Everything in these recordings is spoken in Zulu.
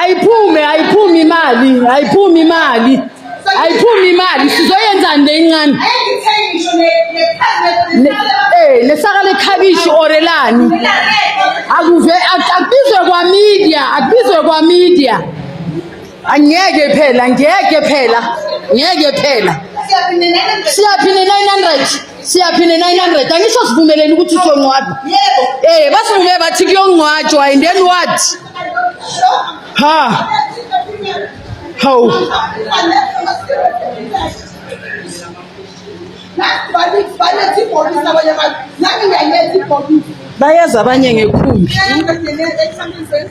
ayiphumi imali sizoyenzani lencane nesaka lekhabishi orelani akuve akubizwe kwa media angeke phela siyaphine 900 angisho sivumeleni ukuthi siyongcwaba basivume bathi kuyongcwatshwa and then what how bayaza abanye ngekhumbi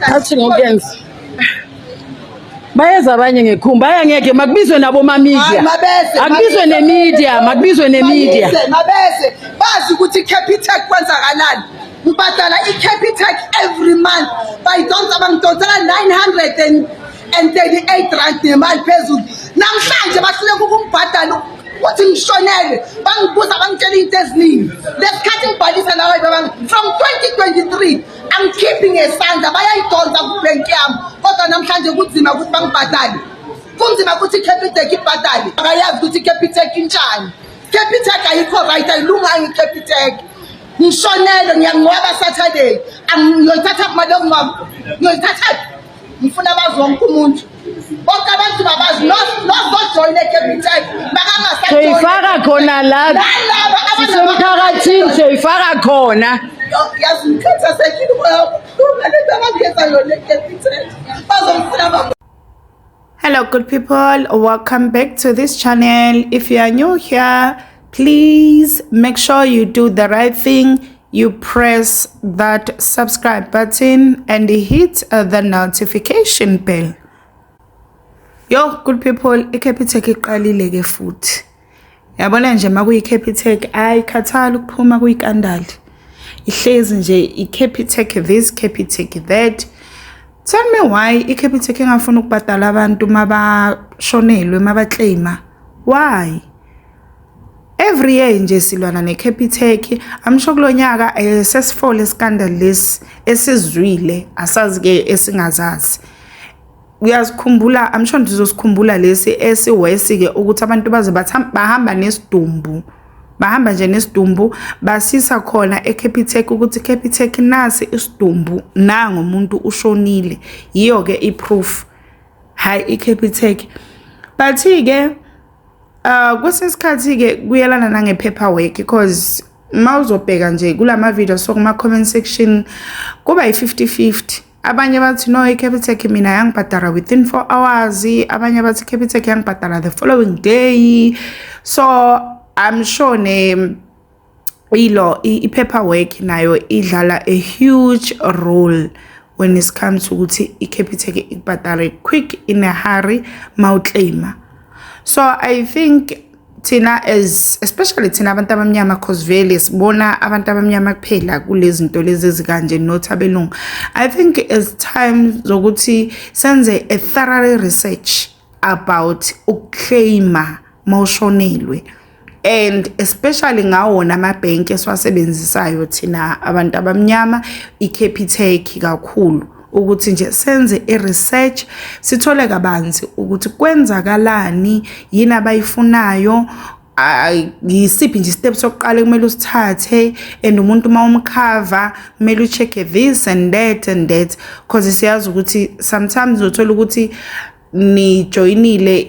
athi ngokuyenza bayeza abanye ngekhumbi ayangeke makubizwe nabo media akubizwe nemedia mabese bazi ukuthi Capitec kwenzakalani ngibadala iCapitec every month bayidonsa bangidonsela 938 rand nemali phezulu namhlanje bahluleka ukungibhadala ukuthi ngishonele bangibuza bangitshela into eziningi lesikhathi ngibhalisa lawa from 2023 I'm keeping esandla bayayidonsa kubank yami kodwa namhlanje kunzima ukuthi bangibhadale kunzima ukuthi Capitec ibhadale akayazi ukuthi Capitec injani Capitec ayikho right ayilunganga iCapitec ngishonele ngiyangcwaba Saturday ngiyoyithatha imali yokungcwaba ngiyoyithatha ngifuna bazi wonke umuntu bonke abantu babazi nojoin eCapitec soyifaka khona la sisemphakathini soyifaka khona yazikhetha sekini ngoba abakhetha yona eCapitec bazomfuna. Hello good people, welcome back to this channel. If you are new here, please make sure you do the right thing. You press that subscribe button and hit the notification bell. Yo good people, iCapitec iqalile ke futhi. Yabona nje makuyiCapitec ayikhathala ukuphuma kuyikandali. Ihlezi nje iCapitec this, Capitec that. Tell me why iCapitec engafuna ukubhadala abantu mabashonelwe mabaclaima. Why? Every year nje silwana neCapitec. I'm sure kulonyaka sesifole scandal lesi esizwile asazi ke esingazazi. Uyazikhumbula, I'm sure ndizosikhumbula lesi esiwesi ke ukuthi abantu baze bahamba nesidumbu. Bahamba nje nesidumbu basisa khona eCapitec ukuthi Capitec nasi isidumbu nango umuntu ushonile. Yiyo ke iproof. Hayi iCapitec. But ke kwesesikhathi ke kuyelana nange paperwork because mawuzobheka nje kulama video so kuma comment section kuba yi50-50. Abanye bathi no iCapitec mina yangibhadala within 4 hours, abanye bathi Capitec yangibhadala the following day. So I'm sure i-paperwork nayo idlala a huge role when it comes to ukuthi iCapitec ikubhadale quick in a hurry mawuclaima. So I think thina especially thina abantu abamnyama cause vele sibona abantu abamnyama kuphela kulezi zinto lezi ezikanje nothabelungu. I think it's time zokuthi senze a thorough research about ukuclaima mawushonelwe. And especially ngawona amabhenki esiwasebenzisayo thina abantu abamnyama iCapitec kakhulu ukuthi nje senze research sithole kabanzi ukuthi kwenzakalani yini abayifunayo yisiphi nje steps sokuqala kumele usithathe and umuntu mawumkhava kumele ucheck this and that because siyazi ukuthi sometimes uthola ukuthi ni joinile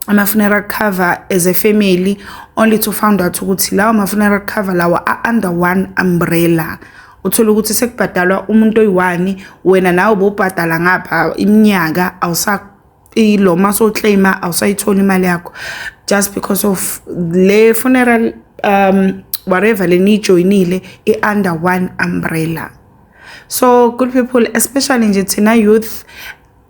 ama-funeral cover as a family only to find out ukuthi lawo ama-funeral cover lawa are under one umbrella. Uthola ukuthi sekubhadalwa umuntu oyi-1 wena nawe ububhadala ngapha iminyaka awusaqilo masoclaima awusayithola imali yakho just because of le funeral whatever le nijoinile under one umbrella. So good people, especially nje thina youth,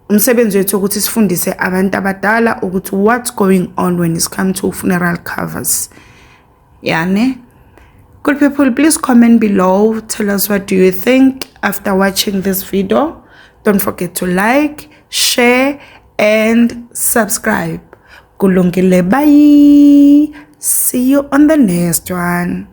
umsebenzi wethu ukuthi sifundise abantu abadala ukuthi what's going on when it comes to funeral covers. Yani good people, please comment below, tell us what do you think after watching this video. Don't forget to like, share and subscribe. Kulungile, bye. See you on the next one.